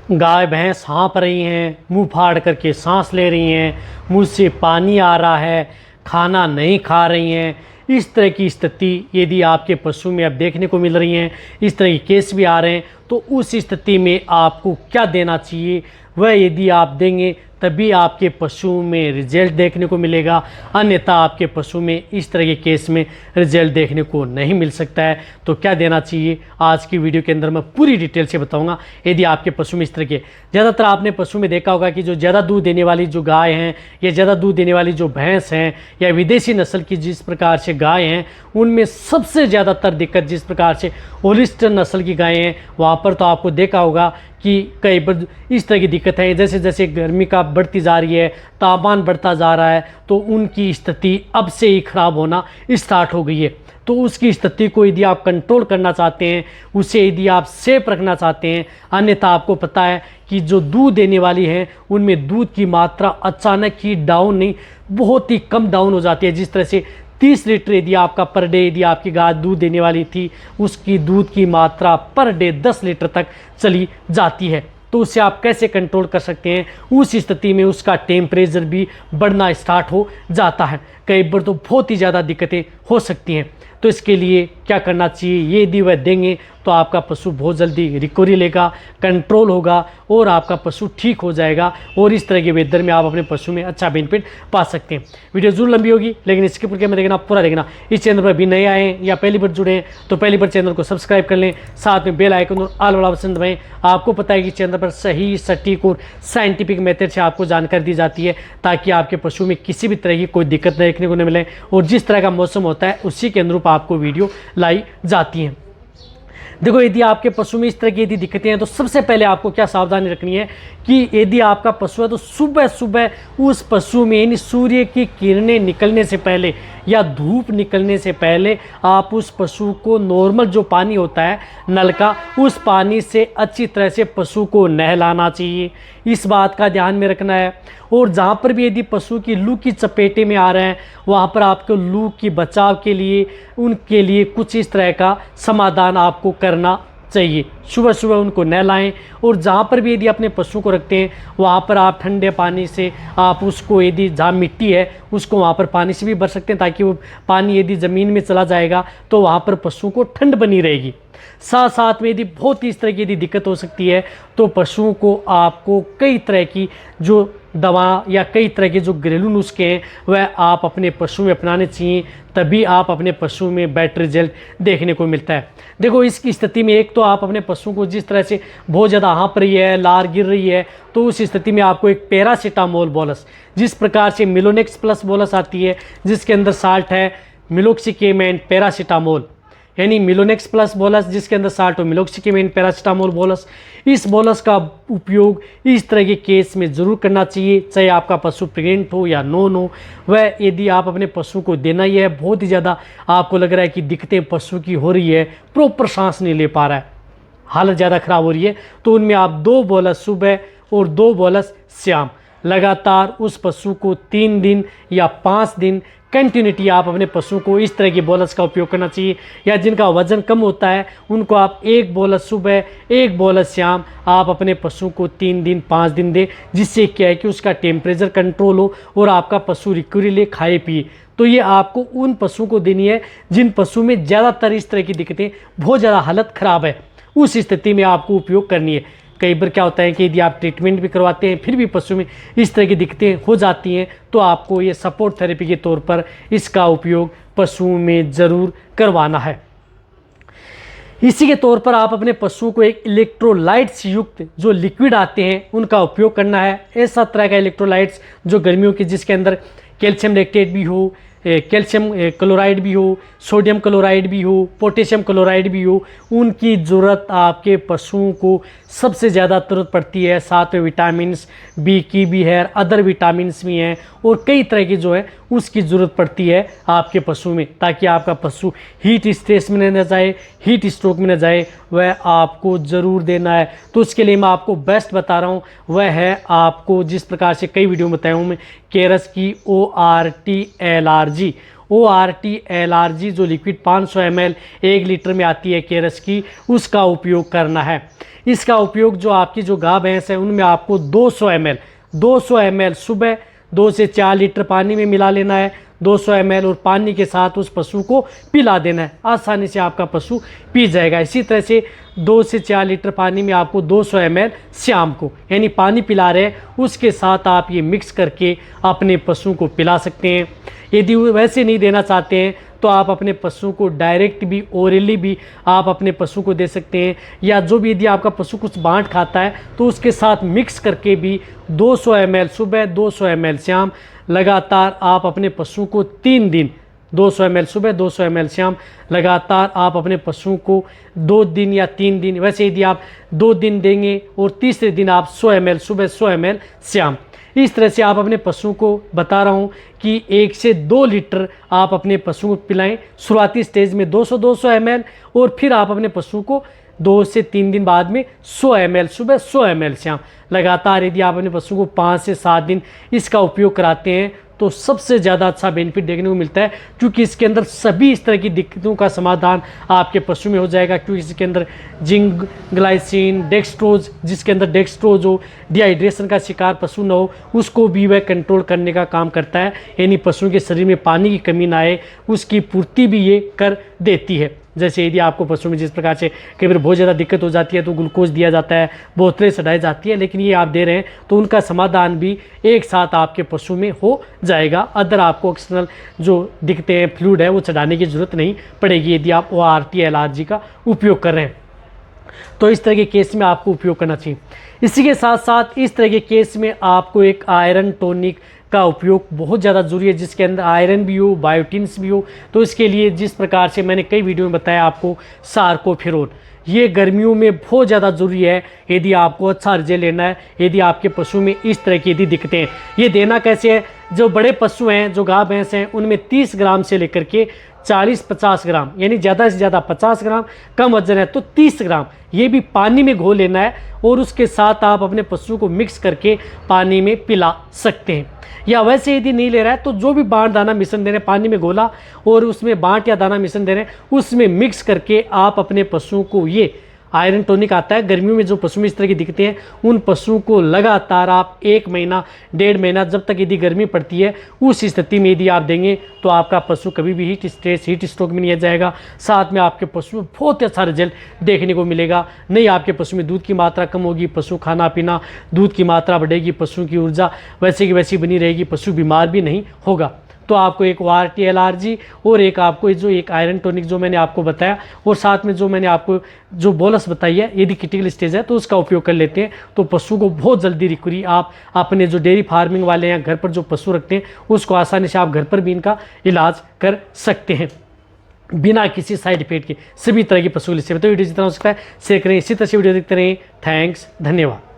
गाय भैंस हाँफ रही हैं, मुंह फाड़ करके सांस ले रही हैं, मुंह से पानी आ रहा है, खाना नहीं खा रही हैं, इस तरह की स्थिति यदि आपके पशु में अब देखने को मिल रही हैं, इस तरह के केस भी आ रहे हैं, तो उस स्थिति में आपको क्या देना चाहिए, वह यदि आप देंगे तभी आपके पशु में रिजल्ट देखने को मिलेगा, अन्यथा आपके पशु में इस तरह के केस में रिजल्ट देखने को नहीं मिल सकता है। तो क्या देना चाहिए आज की वीडियो के अंदर मैं पूरी डिटेल से बताऊंगा। यदि आपके पशु में इस तरह के, ज़्यादातर आपने पशु में देखा होगा कि जो ज़्यादा दूध देने वाली जो गाय हैं या ज़्यादा दूध देने वाली जो भैंस हैं या विदेशी नस्ल की जिस प्रकार से गाय हैं, उनमें सबसे ज़्यादातर दिक्कत जिस प्रकार से होलिस्टीन नस्ल की गायें हैं, वहाँ पर तो आपको देखा होगा कि कई बार इस तरह की दिक्कत है, जैसे जैसे गर्मी का बढ़ती जा रही है, तापमान बढ़ता जा रहा है, तो उनकी स्थिति अब से ही खराब होना स्टार्ट हो गई है। तो उसकी स्थिति को यदि आप कंट्रोल करना चाहते हैं, उसे यदि आप सेफ रखना चाहते हैं, अन्यथा आपको पता है कि जो दूध देने वाली हैं उनमें दूध की मात्रा अचानक ही डाउन नहीं, बहुत ही कम डाउन हो जाती है। जिस तरह से 30 लीटर यदि आपका पर डे यदि आपकी गाय दूध देने वाली थी, उसकी दूध की मात्रा पर डे 10 लीटर तक चली जाती है। तो उसे आप कैसे कंट्रोल कर सकते हैं? उस स्थिति में उसका टेम्परेचर भी बढ़ना स्टार्ट हो जाता है, कई बार तो बहुत ही ज़्यादा दिक्कतें हो सकती हैं। तो इसके लिए क्या करना चाहिए, ये यदि वह देंगे तो आपका पशु बहुत जल्दी रिकवरी लेगा, कंट्रोल होगा और आपका पशु ठीक हो जाएगा, और इस तरह के वेदर में आप अपने पशु में अच्छा बेनिफिट पा सकते हैं। वीडियो जरूर लंबी होगी, लेकिन इसके ऊपर में देखना, पूरा देखना। इस चैनल पर भी नए आए हैं या पहली बार जुड़े हैं तो पहली बार चैनल को सब्सक्राइब कर लें, साथ में बेल आइकन और ऑल वाला बटन दबाएं। आपको पता है कि चैनल पर सही, सटीक और साइंटिफिक मेथड से आपको जानकारी दी जाती है, ताकि आपके पशु में किसी भी तरह की कोई दिक्कत देखने को नहीं मिले, और जिस तरह का मौसम होता है उसी के अनुरूप आपको वीडियो लाई जाती हैं। देखो, यदि आपके पशु में इस तरह की यदि दिक्कतें हैं तो सबसे पहले आपको क्या सावधानी रखनी है कि यदि आपका पशु है तो सुबह सुबह उस पशु में यानी सूर्य की किरणें निकलने से पहले या धूप निकलने से पहले आप उस पशु को नॉर्मल जो पानी होता है नल का, उस पानी से अच्छी तरह से पशु को नहलाना चाहिए। इस बात का ध्यान में रखना है। और जहाँ पर भी यदि पशु की लू की चपेटे में आ रहे हैं, वहाँ पर आपको लू की बचाव के लिए उनके लिए कुछ इस तरह का समाधान आपको करना चाहिए। सुबह सुबह उनको नहलाएं, और जहाँ पर भी यदि अपने पशु को रखते हैं वहाँ पर आप ठंडे पानी से आप उसको, यदि जहाँ मिट्टी है उसको वहाँ पर पानी से भी भर सकते हैं, ताकि वो पानी यदि ज़मीन में चला जाएगा तो वहाँ पर पशु को ठंड बनी रहेगी। साथ साथ में यदि बहुत ही इस तरह की यदि दिक्कत हो सकती है तो पशुओं को आपको कई तरह की जो दवा या कई तरह के जो घरेलू नुस्खे हैं वह आप अपने पशु में अपनाने चाहिए, तभी आप अपने पशु में बेटर रिजल्ट देखने को मिलता है। देखो, इसकी स्थिति में एक तो आप अपने पशु को जिस तरह से बहुत ज़्यादा हाँफ रही है, लार गिर रही है, तो उस स्थिति में आपको एक पैरासीटामोल बोलस, जिस प्रकार से मिलोनेक्स प्लस बोलस आती है जिसके अंदर साल्ट है मिलोक्सिकेम एंड पैरासीटामोल, यानी मिलोनेक्स प्लस बोलस जिसके अंदर साल्ट हो मिलोक्सिकेम एंड पैरासीटामोल बोलस, इस बोलस का उपयोग इस तरह के केस में ज़रूर करना चाहिए, चाहे आपका पशु प्रेग्नेंट हो या नॉन हो। वह यदि आप अपने पशु को देना ही है, बहुत ही ज़्यादा आपको लग रहा है कि दिक्कतें पशु की हो रही है, प्रॉपर सांस नहीं ले पा रहा है, हालत ज़्यादा ख़राब हो रही है, तो उनमें आप 2 बोलस सुबह और 2 बोलस शाम लगातार उस पशु को 3 दिन या 5 दिन कंटिन्यूटी आप अपने पशु को इस तरह की बोलस का उपयोग करना चाहिए। या जिनका वजन कम होता है उनको आप 1 बोलस सुबह 1 बोलस शाम आप अपने पशु को 3 दिन 5 दिन दें, जिससे क्या है कि उसका टेम्परेचर कंट्रोल हो और आपका पशु रिकवरी ले, खाए पिए। तो ये आपको उन पशुओं को देनी है जिन पशु में ज़्यादातर इस तरह की दिक्कतें, बहुत ज़्यादा हालत ख़राब है, उस स्थिति में आपको उपयोग करनी है। कई बार क्या होता है कि यदि आप ट्रीटमेंट भी करवाते हैं फिर भी पशु में इस तरह की दिक्कतें हो जाती हैं, तो आपको ये सपोर्ट थेरेपी के तौर पर इसका उपयोग पशुओं में ज़रूर करवाना है। इसी के तौर पर आप अपने पशु को एक इलेक्ट्रोलाइट्स युक्त जो लिक्विड आते हैं उनका उपयोग करना है। ऐसा तरह का इलेक्ट्रोलाइट्स जो गर्मियों के, जिसके अंदर कैल्शियम लैक्टेट भी हो, कैल्शियम क्लोराइड भी हो, सोडियम क्लोराइड भी हो, पोटेशियम क्लोराइड भी हो, उनकी ज़रूरत आपके पशुओं को सबसे ज़्यादा ज़रूरत पड़ती है। साथ में विटामिन्स बी की भी है, अदर विटामिन्स भी हैं, और कई तरह की जो है उसकी ज़रूरत पड़ती है आपके पशु में, ताकि आपका पशु हीट स्ट्रेस में न जाए, हीट स्ट्रोक में न जाए, वह आपको ज़रूर देना है। तो उसके लिए मैं आपको बेस्ट बता रहा हूँ, वह है आपको जिस प्रकार से कई वीडियो में बताया हूँ मैं, केरस की ORTLRG ORT-LRG जो लिक्विड 500 ml 1 लीटर में आती है केरस की, उसका उपयोग करना है। इसका उपयोग जो आपकी जो गाय भैंस है उनमें आपको 200 ml सुबह 2 से 4 लीटर पानी में मिला लेना है, 200 ml, और पानी के साथ उस पशु को पिला देना है। आसानी से आपका पशु पी जाएगा। इसी तरह से 2 से 4 लीटर पानी में आपको 200 ml शाम को, यानी पानी पिला रहे हैं उसके साथ आप ये मिक्स करके अपने पशु को पिला सकते हैं। यदि वैसे नहीं देना चाहते हैं तो आप अपने पशु को डायरेक्ट भी, ओरली भी आप अपने पशु को दे सकते हैं, या जो भी यदि आपका पशु कुछ बांट खाता है तो उसके साथ मिक्स करके भी 200 ml सुबह 200 ml शाम लगातार आप अपने पशु को 3 दिन 200 ml सुबह 200 ml शाम लगातार आप अपने पशु को 2 दिन या 3 दिन, वैसे यदि आप 2 दिन देंगे और तीसरे दिन आप 100 ml सुबह 100 ml शाम, इस तरह से आप अपने पशु को, बता रहा हूँ कि 1 से 2 लीटर आप अपने पशु को पिलाएं शुरुआती स्टेज में 200 ml, और फिर आप अपने पशु को 2 से 3 दिन बाद में 100 ml सुबह 100 ml शाम लगातार यदि आप अपने पशु को 5 से 7 दिन इसका उपयोग कराते हैं तो सबसे ज़्यादा अच्छा बेनिफिट देखने को मिलता है, क्योंकि इसके अंदर सभी इस तरह की दिक्कतों का समाधान आपके पशु में हो जाएगा। क्योंकि इसके अंदर जिंक, ग्लाइसिन, डेक्सट्रोज, जिसके अंदर डेक्सट्रोज हो, डिहाइड्रेशन का शिकार पशु न हो, उसको भी वह कंट्रोल करने का काम करता है, यानी पशु के शरीर में पानी की कमी ना आए उसकी पूर्ति भी ये कर देती है। जैसे यदि आपको पशु में जिस प्रकार से कई बार बहुत ज़्यादा दिक्कत हो जाती है तो ग्लूकोज दिया जाता है, बोतलें चढ़ाई जाती है, लेकिन ये आप दे रहे हैं तो उनका समाधान भी एक साथ आपके पशु में हो जाएगा। अदर आपको एक्सटर्नल जो दिक्कतें हैं, फ्लूइड है, वो चढ़ाने की ज़रूरत नहीं पड़ेगी यदि आप ORT-LRG का उपयोग कर रहे हैं। तो इस तरह के केस में आपको उपयोग करना चाहिए। इसी के साथ साथ इस तरह के केस में आपको एक आयरन टॉनिक का उपयोग बहुत ज़्यादा ज़रूरी है, जिसके अंदर आयरन भी हो, बायोटिन्स भी हो। तो इसके लिए जिस प्रकार से मैंने कई वीडियो में बताया आपको, सार्कोफेरोन, ये गर्मियों में बहुत ज़्यादा ज़रूरी है यदि आपको अच्छा रिजल्ट लेना है। यदि आपके पशु में इस तरह की यदि दिक्कतें हैं, ये देना कैसे है, जो बड़े पशु हैं, जो गाय भैंस हैं, उनमें 30 ग्राम से लेकर के 40-50 ग्राम, यानी ज़्यादा से ज़्यादा 50 ग्राम, कम वजन है तो 30 ग्राम, ये भी पानी में घोल लेना है और उसके साथ आप अपने पशु को मिक्स करके पानी में पिला सकते हैं। या वैसे यदि नहीं ले रहा है तो जो भी बांट दाना मिश्रण दे रहे हैं, पानी में घोला और उसमें बांट या दाना मिश्रण दे रहे हैं, उसमें मिक्स करके आप अपने पशुओं को, ये आयरन टॉनिक आता है गर्मियों में, जो पशु में इस तरह की दिक्कतें हैं उन पशुओं को लगातार आप 1 महीना 1.5 महीना, जब तक यदि गर्मी पड़ती है उस स्थिति में यदि आप देंगे तो आपका पशु कभी भी हीट स्ट्रेस, हीट स्ट्रोक में नहीं आ जाएगा। साथ में आपके पशु में बहुत अच्छा रिजल्ट देखने को मिलेगा। नहीं आपके पशु में दूध की मात्रा कम होगी, पशु खाना पीना, दूध की मात्रा बढ़ेगी, पशु की ऊर्जा वैसे की वैसी बनी रहेगी, पशु बीमार भी नहीं होगा। तो आपको एक ORT-LRG और एक आपको जो एक आयरन टॉनिक जो मैंने आपको बताया, और साथ में जो मैंने आपको जो बोलस बताई है, यदि क्रिटिकल स्टेज है तो उसका उपयोग कर लेते हैं तो पशु को बहुत जल्दी रिकवरी, आप अपने जो डेयरी फार्मिंग वाले हैं, घर पर जो पशु रखते हैं, उसको आसानी से आप घर पर भी इनका इलाज कर सकते हैं बिना किसी साइड इफेक्ट के। सभी तरह के पशु के लिए तो वीडियो जितना हो सकता है शेयर करें। इसी तरह से वीडियो देखते रहें। थैंक्स, धन्यवाद।